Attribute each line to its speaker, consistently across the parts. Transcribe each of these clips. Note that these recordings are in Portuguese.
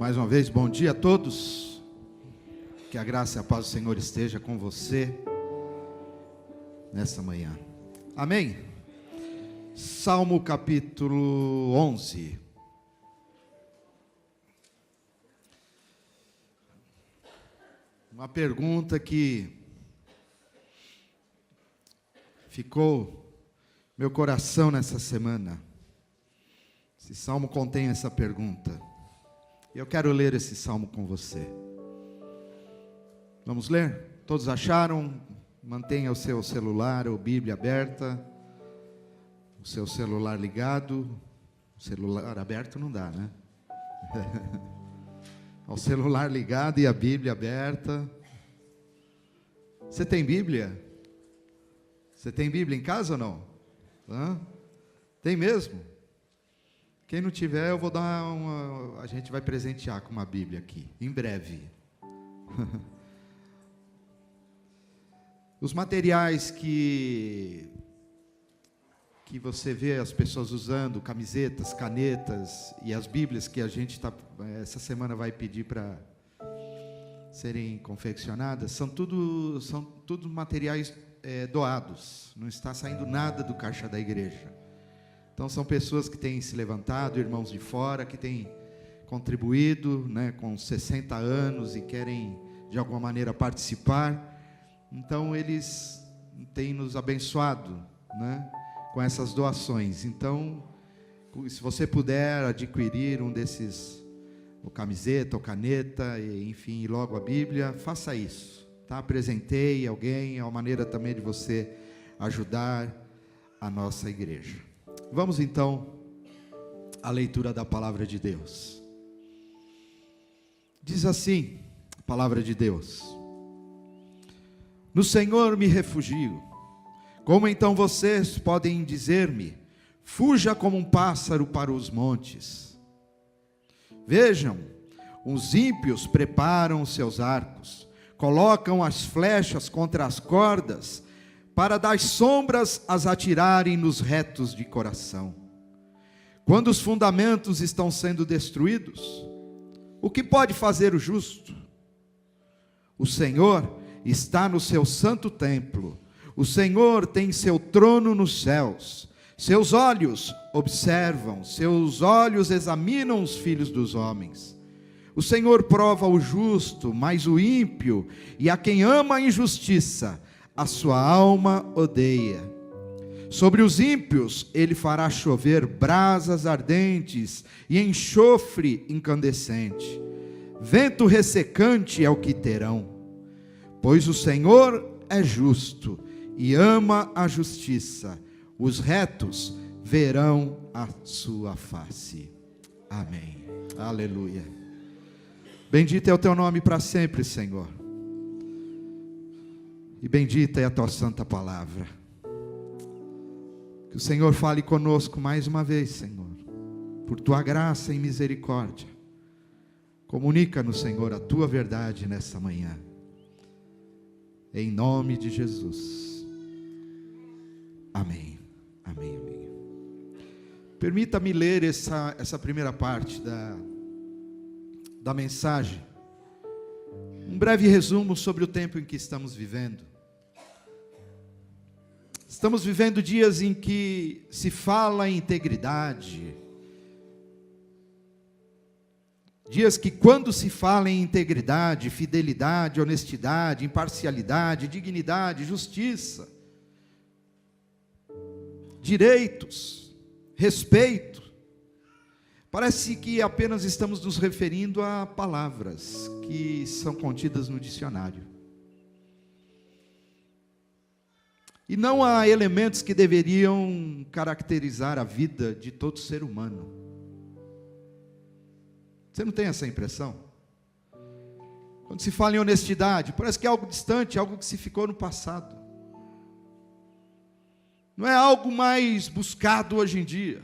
Speaker 1: Mais uma vez, bom dia a todos. Que a graça e a paz do Senhor esteja com você nessa manhã. Amém? Salmo capítulo 11. Uma pergunta que ficou meu coração nessa semana. Esse salmo contém essa pergunta. Eu quero ler esse salmo com você. Vamos ler? Todos acharam? Mantenha o seu celular ou Bíblia aberta. O seu celular ligado. O celular aberto não dá, né? O celular ligado e a Bíblia aberta. Você tem Bíblia? Você tem Bíblia em casa ou não? Hã? Tem mesmo? Quem não tiver, eu vou dar uma... A gente vai presentear com uma Bíblia aqui, em breve. Os materiais que você vê as pessoas usando, camisetas, canetas e as Bíblias que a gente essa semana vai pedir para serem confeccionadas, são tudo materiais doados. Não está saindo nada do caixa da igreja. Então são pessoas que têm se levantado, irmãos de fora, que têm contribuído, né, com 60 anos e querem de alguma maneira participar. Então eles têm nos abençoado, né, com essas doações. Então, se você puder adquirir um desses, ou camiseta, ou caneta, e, enfim, e logo a Bíblia, faça isso, tá? Apresentei alguém, é uma maneira também de você ajudar a nossa igreja. Vamos então à leitura da palavra de Deus. Diz assim, a palavra de Deus: no Senhor me refugio. Como então vocês podem dizer-me, fuja como um pássaro para os montes? Vejam, os ímpios preparam os seus arcos, colocam as flechas contra as cordas, para das sombras as atirarem nos retos de coração. Quando os fundamentos estão sendo destruídos, o que pode fazer o justo? O Senhor está no seu santo templo. O Senhor tem seu trono nos céus. Seus olhos observam, seus olhos examinam os filhos dos homens. O Senhor prova o justo, mas o ímpio e a quem ama a injustiça, a sua alma odeia. Sobre os ímpios ele fará chover brasas ardentes e enxofre incandescente. Vento ressecante é o que terão. Pois o Senhor é justo e ama a justiça. Os retos verão a sua face. Amém. Aleluia. Bendito é o teu nome para sempre, Senhor. E bendita é a tua santa palavra. Que o Senhor fale conosco mais uma vez, Senhor. Por tua graça e misericórdia. Comunica-nos, Senhor, a tua verdade nessa manhã. Em nome de Jesus. Amém. Amém, amém. Permita-me ler essa primeira parte da mensagem. Um breve resumo sobre o tempo em que estamos vivendo. Estamos vivendo dias em que se fala em integridade. Dias que, quando se fala em integridade, fidelidade, honestidade, imparcialidade, dignidade, justiça, direitos, respeito, parece que apenas estamos nos referindo a palavras que são contidas no dicionário. E não a elementos que deveriam caracterizar a vida de todo ser humano. Você não tem essa impressão? Quando se fala em honestidade, parece que é algo distante, algo que se ficou no passado. Não é algo mais buscado hoje em dia.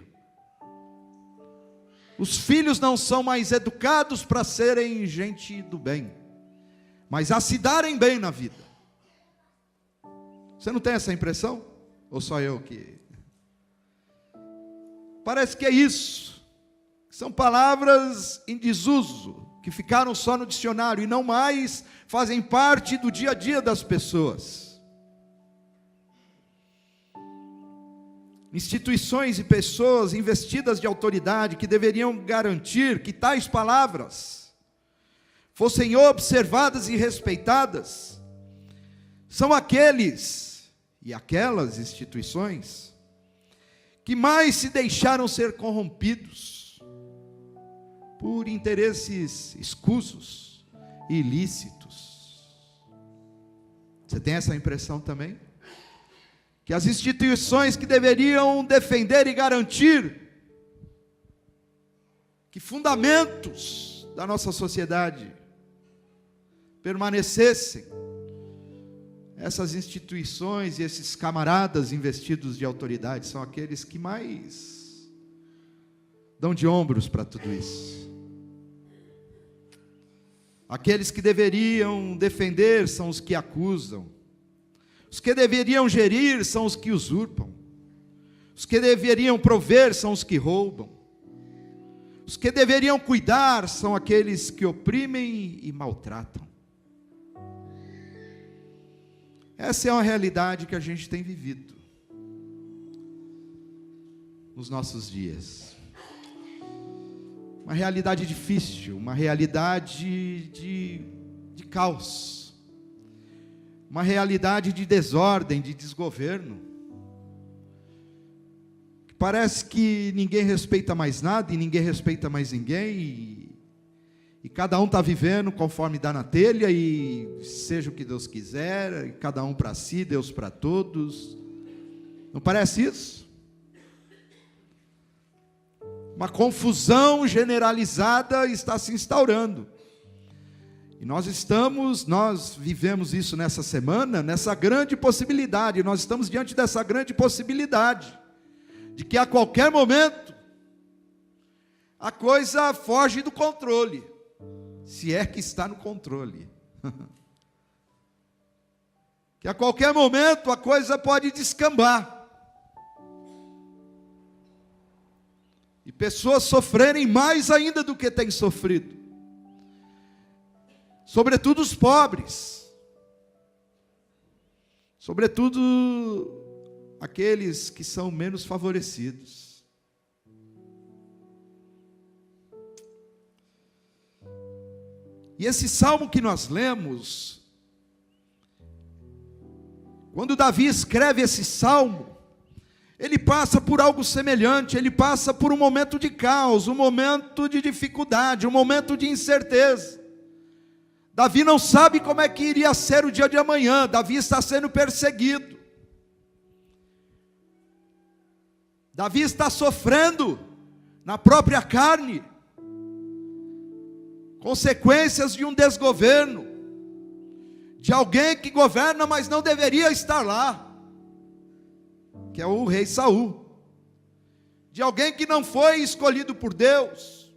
Speaker 1: Os filhos não são mais educados para serem gente do bem, mas a se darem bem na vida. Você não tem essa impressão? Ou só eu que... Parece que é isso. São palavras em desuso. que ficaram só no dicionário e não mais fazem parte do dia a dia das pessoas. Instituições e pessoas investidas de autoridade que deveriam garantir que tais palavras fossem observadas e respeitadas, são aqueles e aquelas instituições que mais se deixaram ser corrompidos por interesses escusos e ilícitos. Você tem essa impressão também? Que as instituições que deveriam defender e garantir que fundamentos da nossa sociedade permanecessem, essas instituições e esses camaradas investidos de autoridade são aqueles que mais dão de ombros para tudo isso. Aqueles que deveriam defender são os que acusam. Os que deveriam gerir são os que usurpam. Os que deveriam prover são os que roubam. Os que deveriam cuidar são aqueles que oprimem e maltratam. Essa é uma realidade que a gente tem vivido nos nossos dias. Uma realidade difícil, uma realidade de caos, uma realidade de desordem, de desgoverno. Parece que ninguém respeita mais nada e ninguém respeita mais ninguém, e cada um está vivendo conforme dá na telha, e seja o que Deus quiser, e cada um para si, Deus para todos. Não parece isso? Uma confusão generalizada está se instaurando. E nós vivemos isso nessa semana, nessa grande possibilidade, nós estamos diante dessa grande possibilidade, de que a qualquer momento, a coisa foge do controle, se é que está no controle. Que a qualquer momento a coisa pode descambar. E pessoas sofrerem mais ainda do que têm sofrido. Sobretudo os pobres. Sobretudo aqueles que são menos favorecidos. E esse salmo que nós lemos, quando Davi escreve esse salmo, ele passa por algo semelhante, ele passa por um momento de caos, um momento de dificuldade, um momento de incerteza. Davi não sabe como é que iria ser o dia de amanhã, Davi está sendo perseguido. Davi está sofrendo na própria carne consequências de um desgoverno, de alguém que governa, mas não deveria estar lá, que é o rei Saul, de alguém que não foi escolhido por Deus,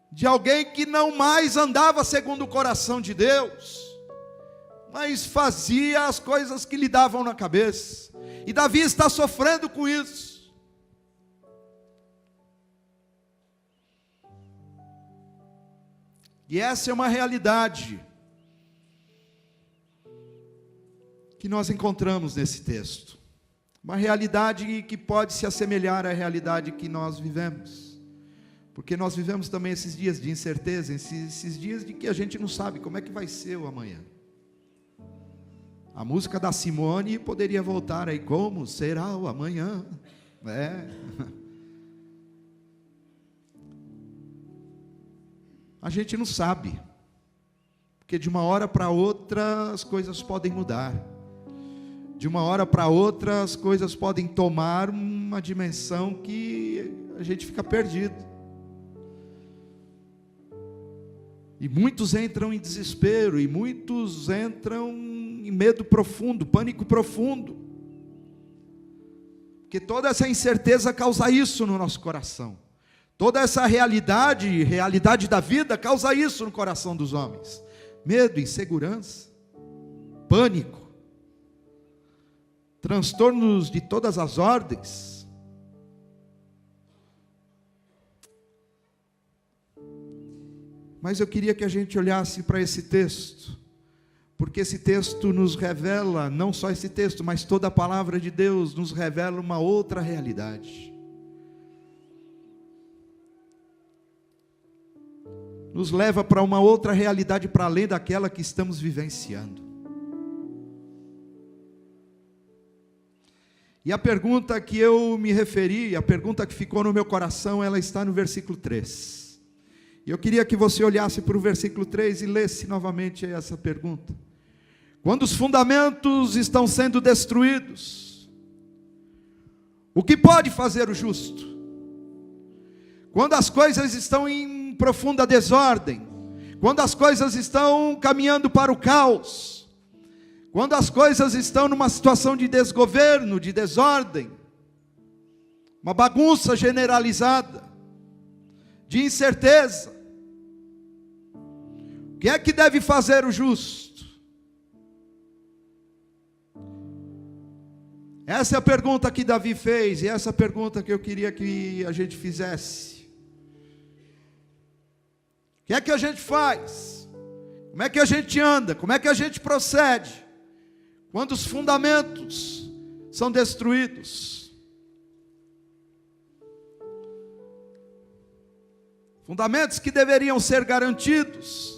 Speaker 1: de alguém que não mais andava segundo o coração de Deus, mas fazia as coisas que lhe davam na cabeça. E Davi está sofrendo com isso. E essa é uma realidade que nós encontramos nesse texto. Uma realidade que pode se assemelhar à realidade que nós vivemos. Porque nós vivemos também esses dias de incerteza, esses dias de que a gente não sabe como é que vai ser o amanhã. A música da Simone poderia voltar aí, como será o amanhã? A gente não sabe, porque de uma hora para outra as coisas podem mudar, de uma hora para outra as coisas podem tomar uma dimensão que a gente fica perdido, e muitos entram em desespero, e muitos entram em medo profundo, pânico profundo, porque toda essa incerteza causa isso no nosso coração. Toda essa realidade da vida causa isso no coração dos homens. Medo, insegurança, pânico, transtornos de todas as ordens. Mas eu queria que a gente olhasse para esse texto, porque esse texto nos revela, não só esse texto, mas toda a palavra de Deus nos revela uma outra realidade. Nos leva para uma outra realidade, para além daquela que estamos vivenciando. E a pergunta que eu me referi, a pergunta que ficou no meu coração, ela está no versículo 3. E eu queria que você olhasse para o versículo 3 e lesse novamente essa pergunta. Quando os fundamentos estão sendo destruídos, o que pode fazer o justo? Quando as coisas estão em profunda desordem, quando as coisas estão caminhando para o caos, quando as coisas estão numa situação de desgoverno, de desordem, uma bagunça generalizada, de incerteza, o que é que deve fazer o justo? Essa é a pergunta que Davi fez, e essa é a pergunta que eu queria que a gente fizesse. O que é que a gente faz? Como é que a gente anda? Como é que a gente procede quando os fundamentos são destruídos? Fundamentos que deveriam ser garantidos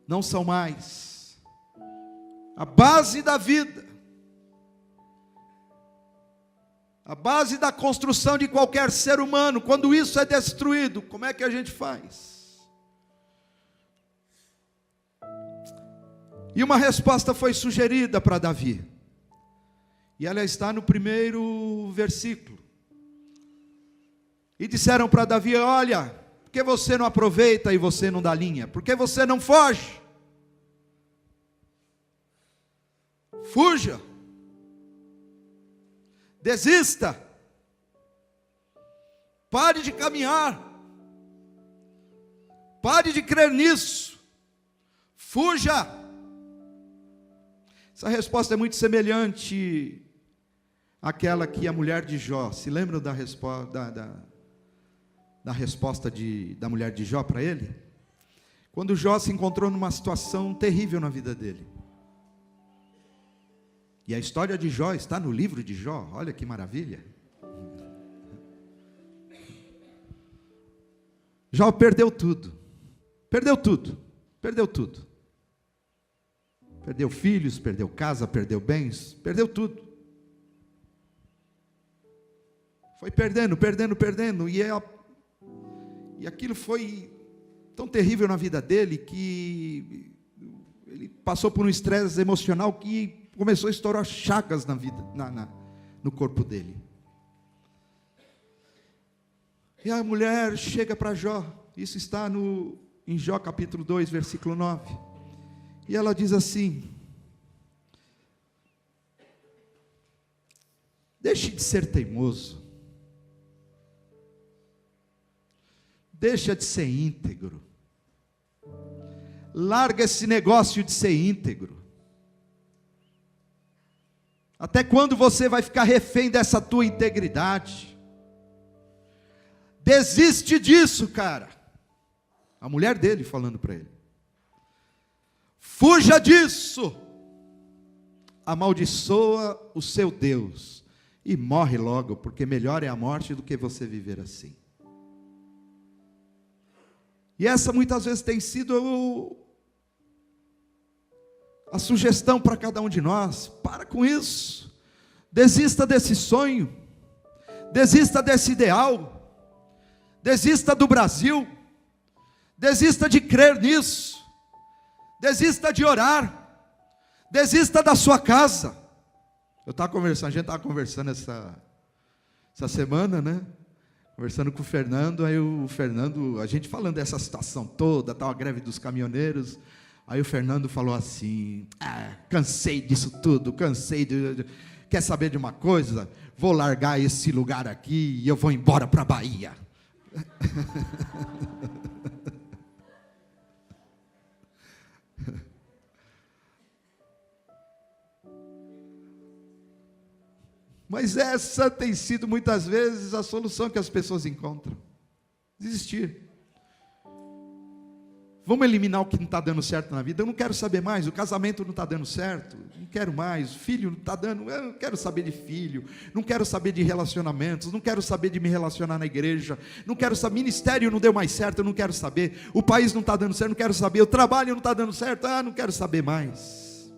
Speaker 1: não são mais. A base da vida, a base da construção de qualquer ser humano, quando isso é destruído, como é que a gente faz? E uma resposta foi sugerida para Davi, e ela está no primeiro versículo. E disseram para Davi: olha, por que você não aproveita e você não dá linha? Por que você não foge? Fuja, desista, pare de caminhar, pare de crer nisso, fuja. Essa resposta é muito semelhante àquela que a mulher de Jó, se lembram da resposta da mulher de Jó para ele? Quando Jó se encontrou numa situação terrível na vida dele. E a história de Jó está no livro de Jó, olha que maravilha. Jó perdeu tudo, perdeu tudo, perdeu tudo. Perdeu filhos, perdeu casa, perdeu bens, perdeu tudo. Foi perdendo, perdendo, perdendo, e aquilo foi tão terrível na vida dele, que ele passou por um estresse emocional que começou a estourar chagas na vida, no corpo dele. E a mulher chega para Jó, isso está em Jó capítulo 2, versículo 9. E ela diz assim: deixe de ser teimoso, deixa de ser íntegro, larga esse negócio de ser íntegro. Até quando você vai ficar refém dessa tua integridade? Desiste disso, cara. A mulher dele falando para ele: fuja disso, amaldiçoa o seu Deus e morre logo, porque melhor é a morte do que você viver assim. E essa muitas vezes tem sido a sugestão para cada um de nós: para com isso, desista desse sonho, desista desse ideal, desista do Brasil, desista de crer nisso, desista de orar, desista da sua casa. A gente estava conversando essa semana, né? Conversando com o Fernando, aí o Fernando, a gente falando dessa situação toda, tal, a greve dos caminhoneiros. Aí o Fernando falou assim: cansei disso tudo, quer saber de uma coisa? Vou largar esse lugar aqui e eu vou embora para a Bahia. Mas essa tem sido muitas vezes a solução que as pessoas encontram: desistir. Vamos eliminar o que não está dando certo na vida. Eu não quero saber mais. O casamento não está dando certo. Não quero mais. O filho não está dando. Eu não quero saber de filho. Não quero saber de relacionamentos. Não quero saber de me relacionar na igreja. Não quero saber. Ministério não deu mais certo. Eu não quero saber. O país não está dando certo. Não quero saber. O trabalho não está dando certo. Não quero saber mais.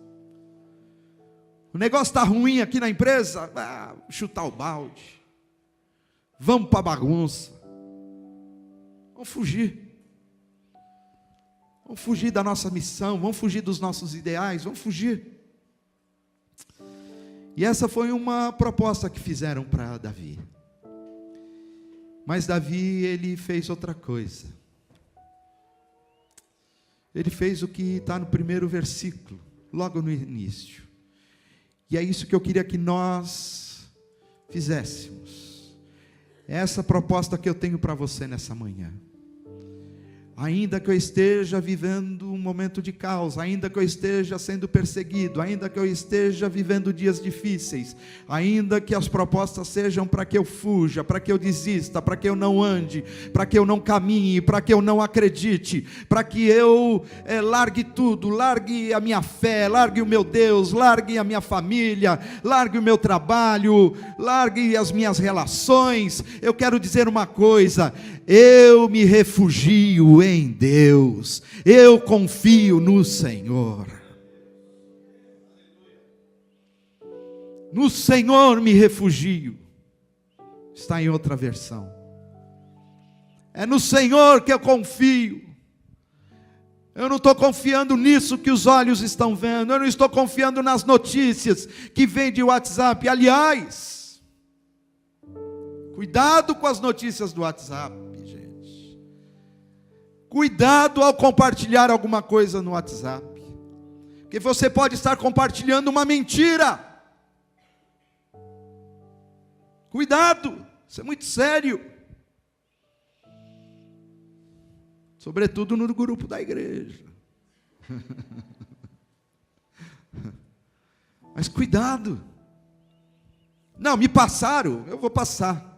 Speaker 1: O negócio está ruim aqui na empresa. Chutar o balde. Vamos para a bagunça. Vamos fugir. Vamos fugir da nossa missão, vamos fugir dos nossos ideais, vamos fugir. E essa foi uma proposta que fizeram para Davi. Mas Davi, ele fez outra coisa. Ele fez o que está no primeiro versículo, logo no início. E é isso que eu queria que nós fizéssemos. É essa proposta que eu tenho para você nessa manhã. Ainda que eu esteja vivendo um momento de caos, ainda que eu esteja sendo perseguido, ainda que eu esteja vivendo dias difíceis, ainda que as propostas sejam para que eu fuja, para que eu desista, para que eu não ande, para que eu não caminhe, para que eu não acredite, para que eu largue tudo, largue a minha fé, largue o meu Deus, largue a minha família, largue o meu trabalho, largue as minhas relações. Eu quero dizer uma coisa: eu me refugio em Deus, eu confio no Senhor. No Senhor me refugio. Está em outra versão. É no Senhor que eu confio. Eu não estou confiando nisso que os olhos estão vendo. Eu não estou confiando nas notícias que vêm de WhatsApp. Aliás, cuidado com as notícias do WhatsApp, gente. Cuidado ao compartilhar alguma coisa no WhatsApp, porque você pode estar compartilhando uma mentira. Cuidado, isso é muito sério. Sobretudo no grupo da igreja. Mas cuidado. Não, me passaram, eu vou passar.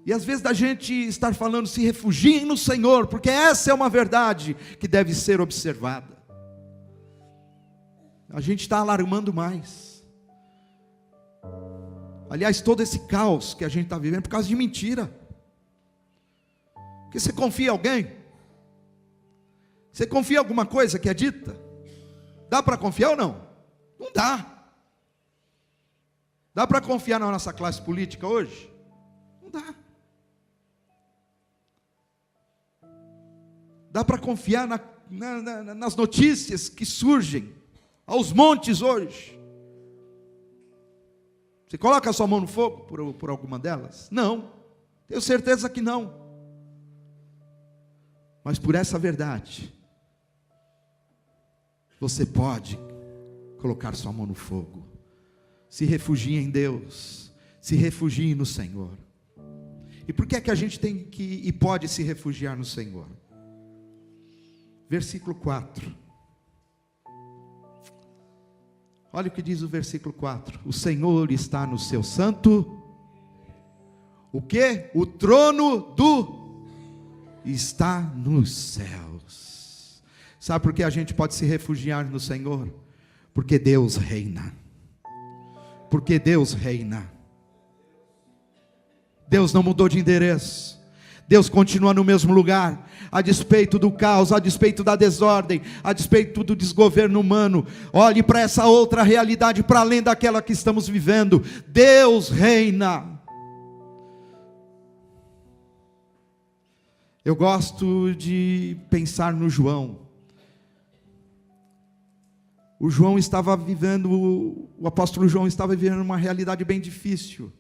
Speaker 1: E às vezes da gente estar falando, se refugiem no Senhor, porque essa é uma verdade que deve ser observada. A gente está alarmando mais. Aliás, todo esse caos que a gente está vivendo é por causa de mentira. Porque você confia em alguém? Você confia em alguma coisa que é dita? Dá para confiar ou não? Não dá. Dá para confiar na nossa classe política hoje? Não dá. Dá para confiar nas notícias que surgem aos montes hoje? Você coloca a sua mão no fogo por alguma delas? Não, tenho certeza que não. Mas por essa verdade, você pode colocar sua mão no fogo. Se refugie em Deus, se refugie no Senhor. E por que é que a gente tem que e pode se refugiar no Senhor? Versículo 4. Olha o que diz o versículo 4. O Senhor está no seu santo. O quê? O trono está nos céus. Sabe por que a gente pode se refugiar no Senhor? Porque Deus reina. Porque Deus reina. Deus não mudou de endereço. Deus continua no mesmo lugar, a despeito do caos, a despeito da desordem, a despeito do desgoverno humano. Olhe para essa outra realidade, para além daquela que estamos vivendo. Deus reina. Eu gosto de pensar no João. O apóstolo João estava vivendo uma realidade bem difícil.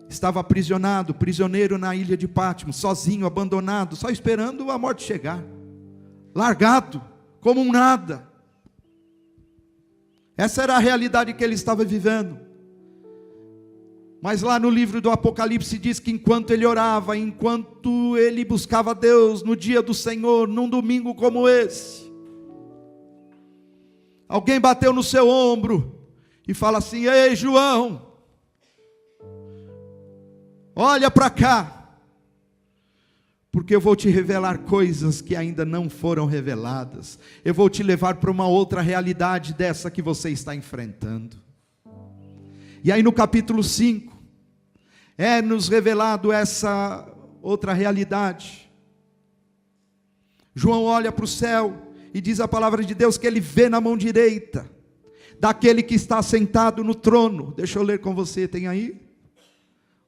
Speaker 1: Estava aprisionado, prisioneiro na ilha de Pátmos, sozinho, abandonado, só esperando a morte chegar. Largado, como um nada. Essa era a realidade que ele estava vivendo. Mas lá no livro do Apocalipse diz que enquanto ele orava, enquanto ele buscava Deus no dia do Senhor, num domingo como esse, alguém bateu no seu ombro e fala assim: ei, João, olha para cá. porque eu vou te revelar coisas que ainda não foram reveladas. Eu vou te levar para uma outra realidade dessa que você está enfrentando. E aí no capítulo 5, é-nos revelado essa outra realidade. João olha para o céu e diz a palavra de Deus que ele vê na mão direita daquele que está sentado no trono. Deixa eu ler com você, tem aí?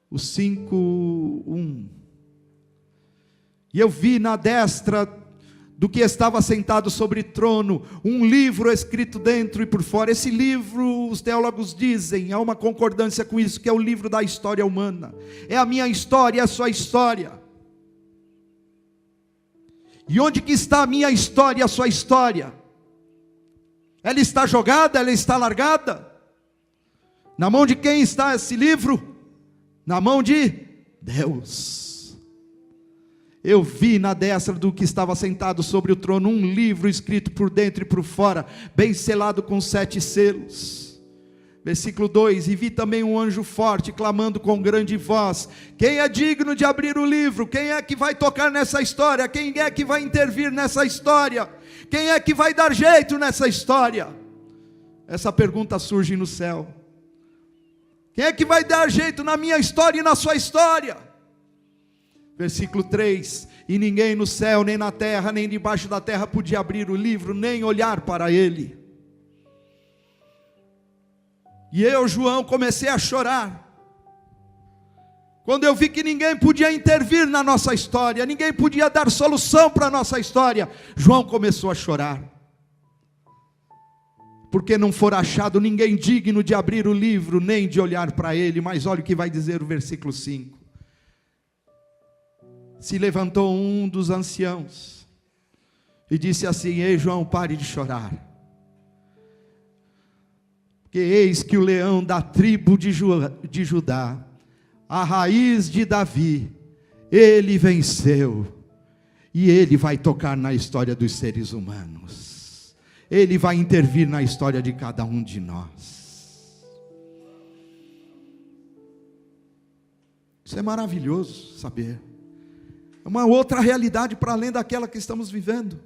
Speaker 1: O 5:1. E eu vi na destra do que estava sentado sobre trono, um livro escrito dentro e por fora. Esse livro, os teólogos dizem, há uma concordância com isso, que é o livro da história humana. É a minha história, é a sua história. E onde que está a minha história e a sua história? Ela está jogada, ela está largada? Na mão de quem está esse livro? Na mão de Deus. Eu vi na destra do que estava sentado sobre o trono um livro escrito por dentro e por fora, bem selado com 7 selos. Versículo 2: e vi também um anjo forte clamando com grande voz: quem é digno de abrir o livro? Quem é que vai tocar nessa história? Quem é que vai intervir nessa história? Quem é que vai dar jeito nessa história? Essa pergunta surge no céu. Quem é que vai dar jeito na minha história e na sua história? Versículo 3: e ninguém no céu, nem na terra, nem debaixo da terra podia abrir o livro, nem olhar para ele. E eu, João, comecei a chorar, quando eu vi que ninguém podia intervir na nossa história, ninguém podia dar solução para a nossa história. João começou a chorar, porque não for achado ninguém digno de abrir o livro, nem de olhar para ele. Mas olha o que vai dizer o versículo 5. Se levantou um dos anciãos e disse assim: ei João, pare de chorar, porque eis que o leão da tribo de Judá, a raiz de Davi, ele venceu, e ele vai tocar na história dos seres humanos, ele vai intervir na história de cada um de nós. Isso é maravilhoso saber. É uma outra realidade para além daquela que estamos vivendo.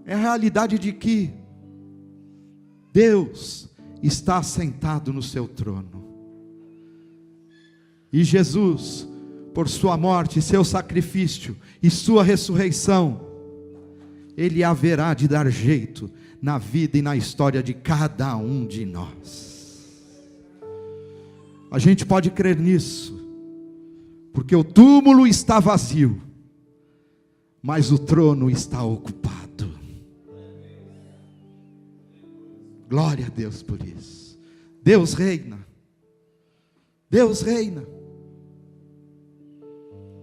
Speaker 1: É a realidade de que Deus está sentado no seu trono. E Jesus, por sua morte, seu sacrifício e sua ressurreição, Ele haverá de dar jeito na vida e na história de cada um de nós. A gente pode crer nisso, porque o túmulo está vazio, mas o trono está ocupado. Glória a Deus por isso. Deus reina. Deus reina.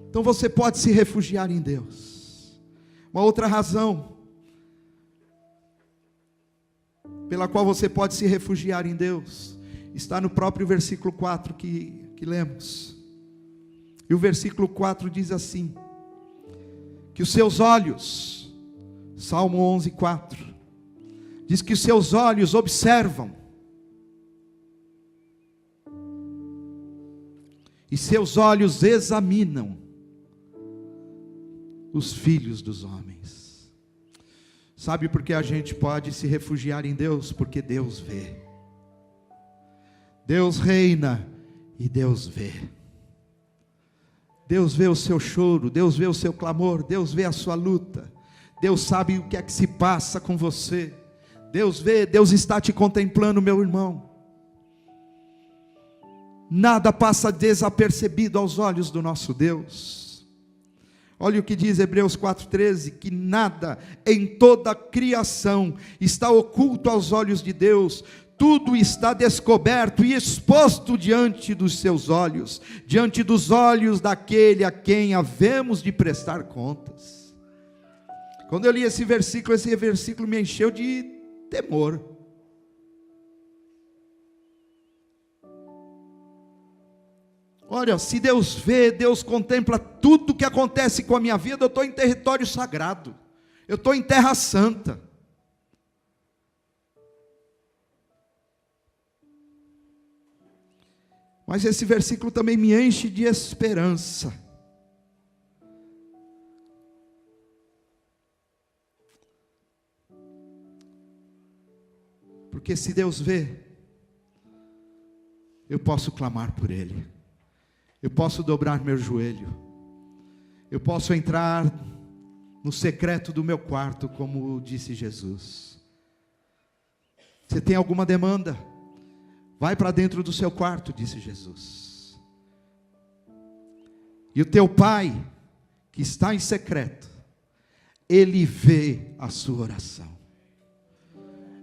Speaker 1: Então você pode se refugiar em Deus. Uma outra razão pela qual você pode se refugiar em Deus está no próprio versículo 4 que lemos. E o versículo 4 diz assim: que os seus olhos, Salmo 11:4, diz que os seus olhos observam, e seus olhos examinam os filhos dos homens. Sabe por que a gente pode se refugiar em Deus? Porque Deus vê. Deus reina e Deus vê. Deus vê o seu choro, Deus vê o seu clamor, Deus vê a sua luta, Deus sabe o que é que se passa com você, Deus vê, Deus está te contemplando, meu irmão. Nada passa desapercebido aos olhos do nosso Deus. Olha o que diz Hebreus 4:13, que nada em toda a criação está oculto aos olhos de Deus, tudo está descoberto e exposto diante dos seus olhos, diante dos olhos daquele a quem havemos de prestar contas. Quando eu li esse versículo me encheu de temor. Olha, se Deus vê, Deus contempla tudo que acontece com a minha vida, eu estou em território sagrado, eu estou em terra santa. Mas esse versículo também me enche de esperança. Porque se Deus vê, eu posso clamar por Ele. Eu posso dobrar meu joelho. Eu posso entrar no secreto do meu quarto, como disse Jesus. Você tem alguma demanda? Vai para dentro do seu quarto, disse Jesus. E o teu Pai, que está em secreto, Ele vê a sua oração.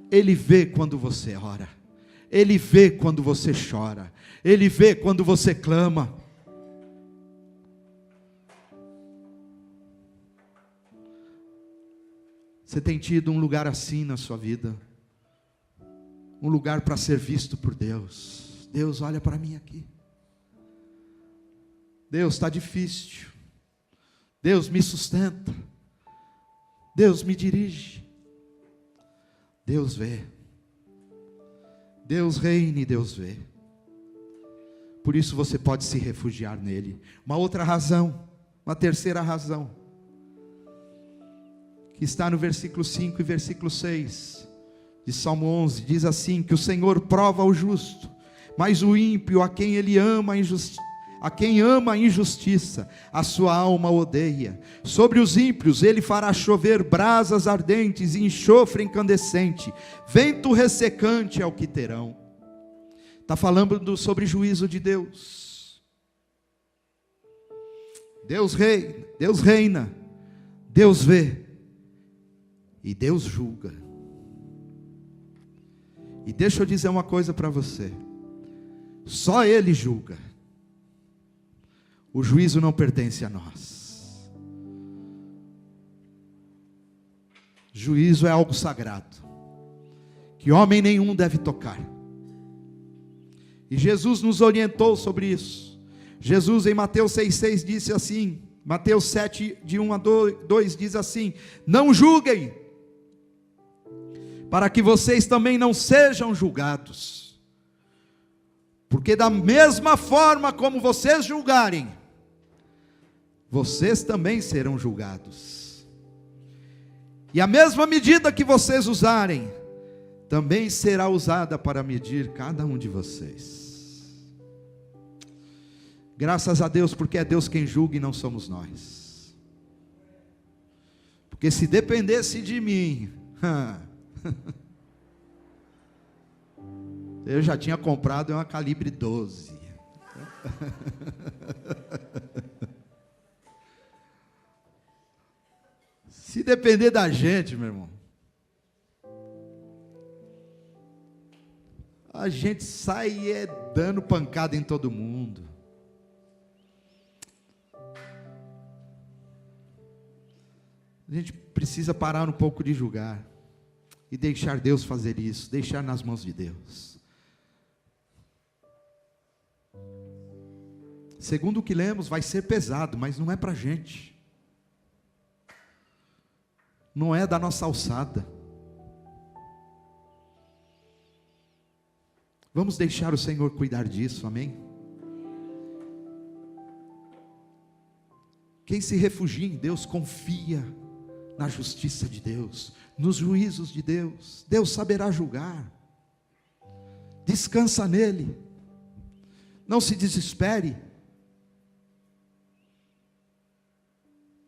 Speaker 1: Ele vê quando você ora. Ele vê quando você chora. Ele vê quando você clama. Você tem tido um lugar assim na sua vida? Um lugar para ser visto por Deus? Deus, olha para mim aqui. Deus, está difícil. Deus, me sustenta. Deus, me dirige. Deus vê. Deus reina e Deus vê. Por isso você pode se refugiar nele. Uma outra razão, uma terceira razão, que está no versículo 5 e versículo 6 de Salmo 11, diz assim: que o Senhor prova o justo, mas o ímpio, a quem ele ama a injustiça, a sua alma odeia. Sobre os ímpios ele fará chover brasas ardentes e enxofre incandescente, vento ressecante é o que terão. Está falando sobre juízo de Deus. Deus reina, Deus vê e Deus julga. E deixa eu dizer uma coisa para você: só Ele julga. O juízo não pertence a nós. Juízo é algo sagrado, que homem nenhum deve tocar. E Jesus nos orientou sobre isso. Jesus em Mateus 6,6 disse assim, Mateus 7, de 1 a 2 diz assim: não julguem, para que vocês também não sejam julgados. Porque da mesma forma como vocês julgarem, vocês também serão julgados. E a mesma medida que vocês usarem, também será usada para medir cada um de vocês. Graças a Deus, porque é Deus quem julga e não somos nós. Porque se dependesse de mim, eu já tinha comprado uma calibre 12. Se depender da gente, meu irmão, a gente sai dando pancada em todo mundo. A gente precisa parar um pouco de julgar e deixar Deus fazer isso, deixar nas mãos de Deus. Segundo o que lemos, vai ser pesado, mas não é para a gente. Não é da nossa alçada. Vamos deixar o Senhor cuidar disso, amém? Quem se refugia em Deus, confia na justiça de Deus, nos juízos de Deus. Deus saberá julgar. Descansa nele. Não se desespere.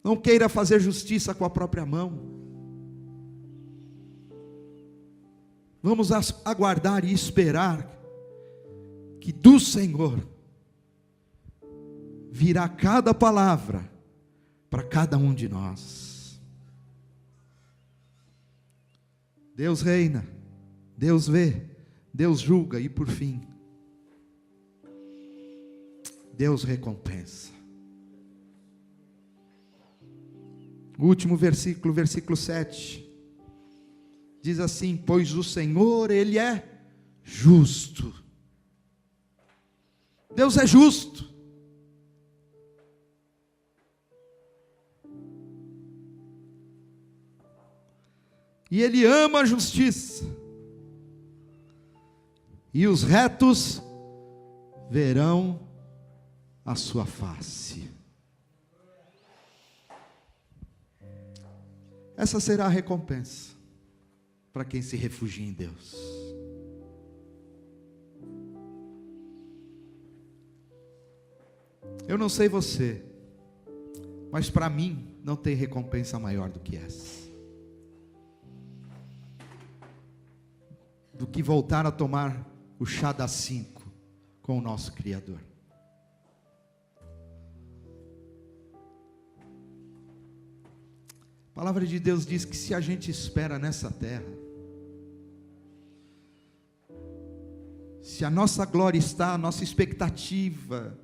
Speaker 1: Não queira fazer justiça com a própria mão. Vamos aguardar e esperar que do Senhor virá cada palavra para cada um de nós. Deus reina, Deus vê, Deus julga e por fim, Deus recompensa. O último versículo, versículo 7, diz assim: pois o Senhor, Ele é justo. Deus é justo. E Ele ama a justiça. E os retos verão a sua face. Essa será a recompensa para quem se refugia em Deus. Eu não sei você, mas para mim não tem recompensa maior do que essa. Do que voltar a tomar o chá das 5 com o nosso Criador. A palavra de Deus diz que se a gente espera nessa terra, se a nossa glória está, a nossa expectativa,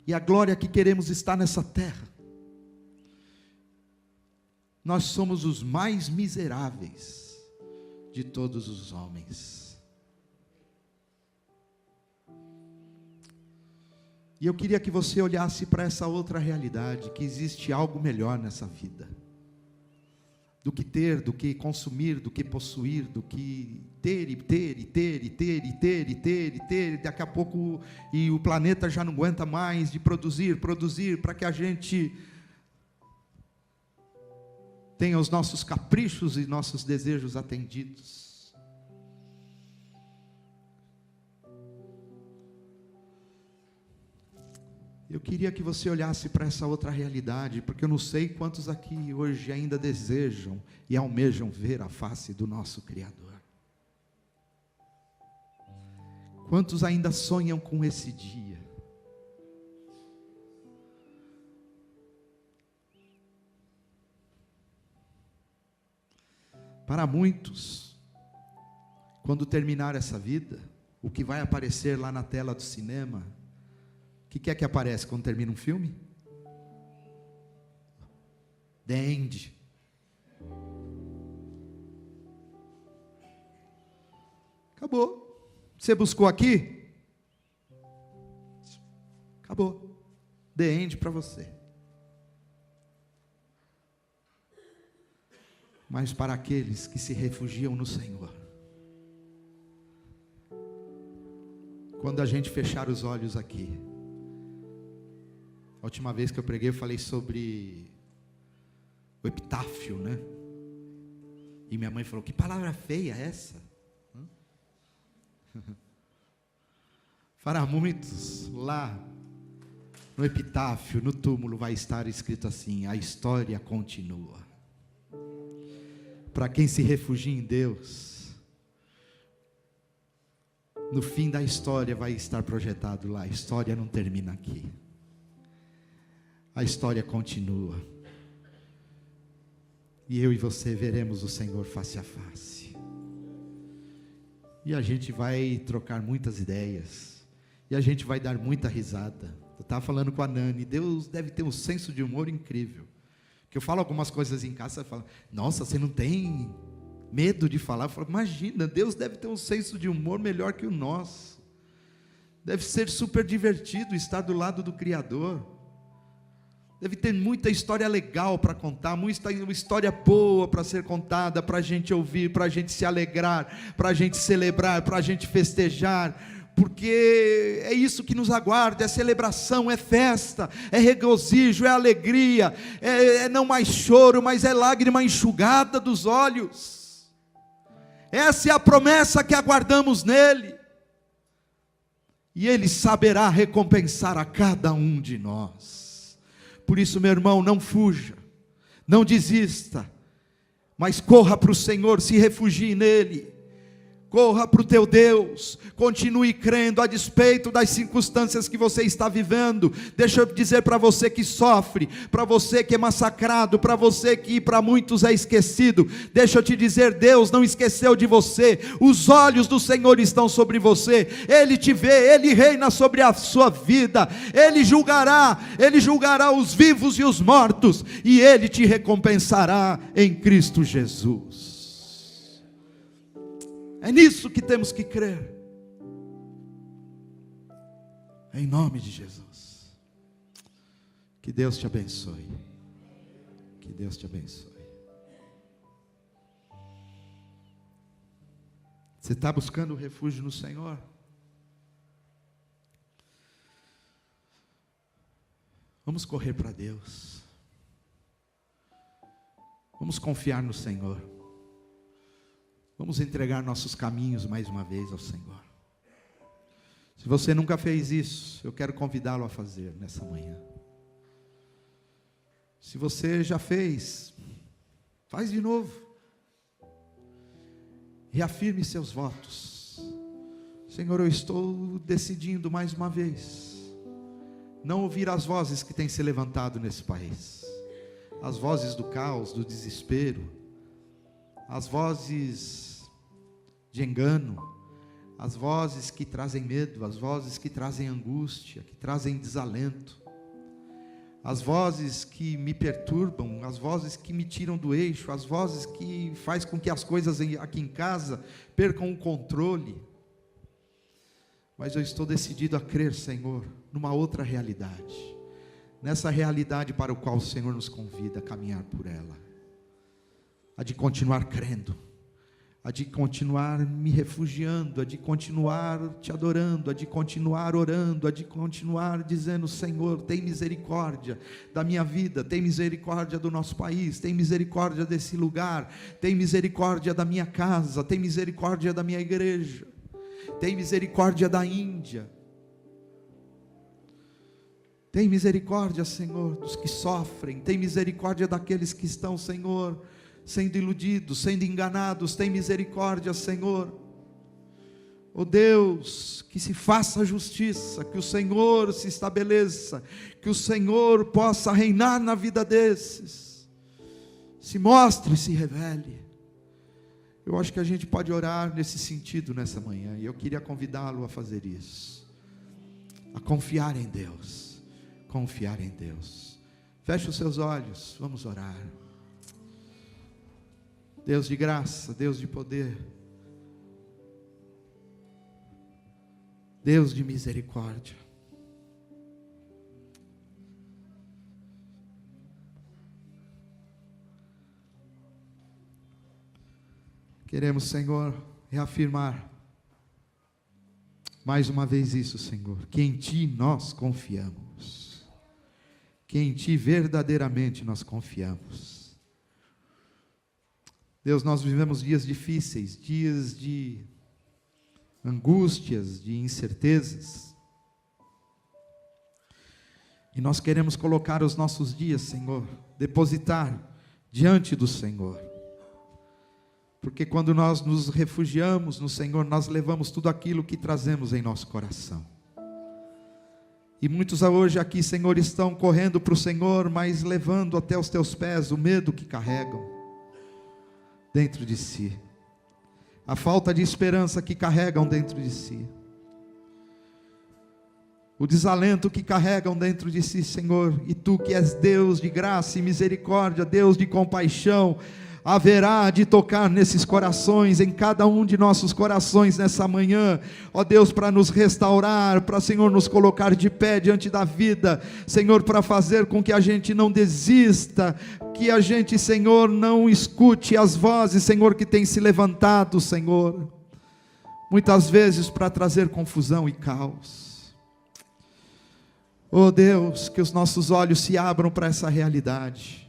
Speaker 1: e a glória que queremos está nessa terra, nós somos os mais miseráveis de todos os homens. E eu queria que você olhasse para essa outra realidade, que existe algo melhor nessa vida. Do que ter, do que consumir, do que possuir, do que ter e ter e ter e ter e ter e ter e ter, daqui a pouco e o planeta já não aguenta mais de produzir para que a gente tenha os nossos caprichos e nossos desejos atendidos. Eu queria que você olhasse para essa outra realidade, porque eu não sei quantos aqui hoje ainda desejam e almejam ver a face do nosso Criador. Quantos ainda sonham com esse dia? Para muitos, quando terminar essa vida, o que vai aparecer lá na tela do cinema, o que é que aparece quando termina um filme? The End. Acabou. Você buscou aqui? Acabou. The End para você. Mas para aqueles que se refugiam no Senhor, quando a gente fechar os olhos aqui, a última vez que eu preguei, eu falei sobre o epitáfio, né? E minha mãe falou: que palavra feia é essa? Para muitos, lá no epitáfio, no túmulo, vai estar escrito assim: a história continua. Para quem se refugia em Deus, no fim da história vai estar projetado lá: a história não termina aqui. A história continua. E eu e você veremos o Senhor face a face. E a gente vai trocar muitas ideias. E a gente vai dar muita risada. Eu estava falando com a Nani. Deus deve ter um senso de humor incrível. Que eu falo algumas coisas em casa, você fala: nossa, você não tem medo de falar? Eu falo: imagina, Deus deve ter um senso de humor melhor que o nosso. Deve ser super divertido estar do lado do Criador. Deve ter muita história legal para contar, muita história boa para ser contada, para a gente ouvir, para a gente se alegrar, para a gente celebrar, para a gente festejar, porque é isso que nos aguarda: é celebração, é festa, é regozijo, é alegria, é não mais choro, mas é lágrima enxugada dos olhos. Essa é a promessa que aguardamos nele, e ele saberá recompensar a cada um de nós. Por isso, meu irmão, não fuja, não desista, mas corra para o Senhor, se refugie nele, corra para o teu Deus, continue crendo a despeito das circunstâncias que você está vivendo. Deixa eu dizer para você que sofre, para você que é massacrado, para você que para muitos é esquecido, deixa eu te dizer: Deus não esqueceu de você, os olhos do Senhor estão sobre você, Ele te vê, Ele reina sobre a sua vida, Ele julgará os vivos e os mortos, e Ele te recompensará em Cristo Jesus. É nisso que temos que crer. Em nome de Jesus. Que Deus te abençoe. Que Deus te abençoe. Você está buscando refúgio no Senhor? Vamos correr para Deus. Vamos confiar no Senhor. Vamos entregar nossos caminhos mais uma vez ao Senhor. Se você nunca fez isso, eu quero convidá-lo a fazer nessa manhã. Se você já fez, faz de novo. Reafirme seus votos. Senhor, eu estou decidindo mais uma vez não ouvir as vozes que têm se levantado nesse país, as vozes do caos, do desespero, as vozes de engano, as vozes que trazem medo, as vozes que trazem angústia, que trazem desalento, as vozes que me perturbam, as vozes que me tiram do eixo, as vozes que fazem com que as coisas aqui em casa percam o controle. Mas eu estou decidido a crer, Senhor, numa outra realidade, nessa realidade para a qual o Senhor nos convida a caminhar por ela, a de continuar crendo, a de continuar me refugiando, a de continuar te adorando, a de continuar orando, a de continuar dizendo: Senhor, tem misericórdia da minha vida, tem misericórdia do nosso país, tem misericórdia desse lugar, tem misericórdia da minha casa, tem misericórdia da minha igreja, tem misericórdia da Índia, tem misericórdia, Senhor, dos que sofrem, tem misericórdia daqueles que estão, Senhor, sendo iludidos, sendo enganados, tem misericórdia, Senhor. Oh Deus, que se faça justiça, que o Senhor se estabeleça, que o Senhor possa reinar na vida desses, se mostre, se revele. Eu acho que a gente pode orar nesse sentido nessa manhã, e eu queria convidá-lo a fazer isso, a confiar em Deus, confiar em Deus. Feche os seus olhos, vamos orar. Deus de graça, Deus de poder, Deus de misericórdia, queremos, Senhor, reafirmar mais uma vez isso, Senhor, que em Ti nós confiamos, que em Ti verdadeiramente nós confiamos. Deus, nós vivemos dias difíceis, dias de angústias, de incertezas, e nós queremos colocar os nossos dias, Senhor, depositar diante do Senhor, porque quando nós nos refugiamos no Senhor, nós levamos tudo aquilo que trazemos em nosso coração. E muitos hoje aqui, Senhor, estão correndo para o Senhor, mas levando até os Teus pés o medo que carregam dentro de si, a falta de esperança que carregam dentro de si, o desalento que carregam dentro de si, Senhor. E Tu, que és Deus de graça e misericórdia, Deus de compaixão, haverá de tocar nesses corações, em cada um de nossos corações nessa manhã, ó Deus, para nos restaurar, para, Senhor, nos colocar de pé diante da vida, Senhor, para fazer com que a gente não desista, que a gente, Senhor, não escute as vozes, Senhor, que têm se levantado, Senhor, muitas vezes para trazer confusão e caos. Ó Deus, que os nossos olhos se abram para essa realidade,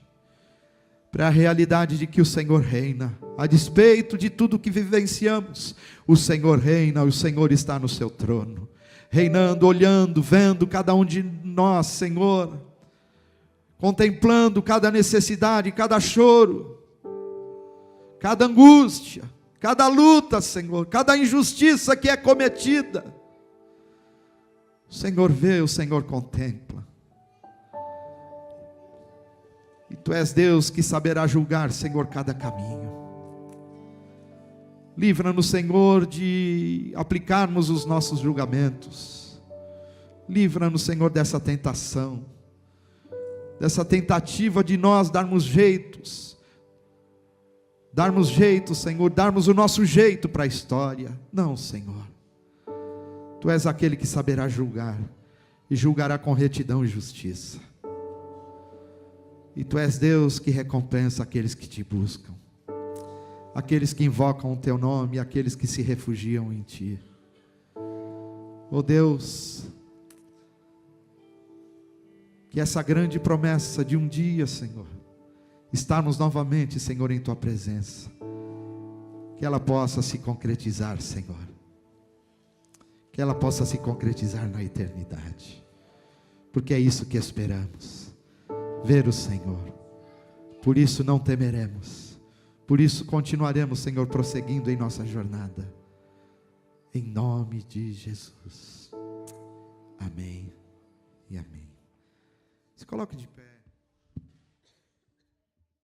Speaker 1: para a realidade de que o Senhor reina, a despeito de tudo que vivenciamos, o Senhor reina, o Senhor está no seu trono, reinando, olhando, vendo cada um de nós, Senhor, contemplando cada necessidade, cada choro, cada angústia, cada luta, Senhor, cada injustiça que é cometida. O Senhor vê, o Senhor contempla. E Tu és Deus que saberá julgar, Senhor, cada caminho. Livra-nos, Senhor, de aplicarmos os nossos julgamentos. Livra-nos, Senhor, dessa tentação, dessa tentativa de nós darmos jeito, Senhor, darmos o nosso jeito para a história. Não, Senhor, Tu és aquele que saberá julgar, e julgará com retidão e justiça. E Tu és Deus que recompensa aqueles que Te buscam, aqueles que invocam o Teu nome, aqueles que se refugiam em Ti. Oh Deus, Que essa grande promessa de um dia, Senhor, estarmos novamente, Senhor, em Tua presença, que ela possa se concretizar, Senhor. Que ela possa se concretizar na eternidade. Porque é isso que esperamos, ver o Senhor. Por isso não temeremos. Por isso continuaremos, Senhor, prosseguindo em nossa jornada. Em nome de Jesus. Amém e amém. Se coloque de pé.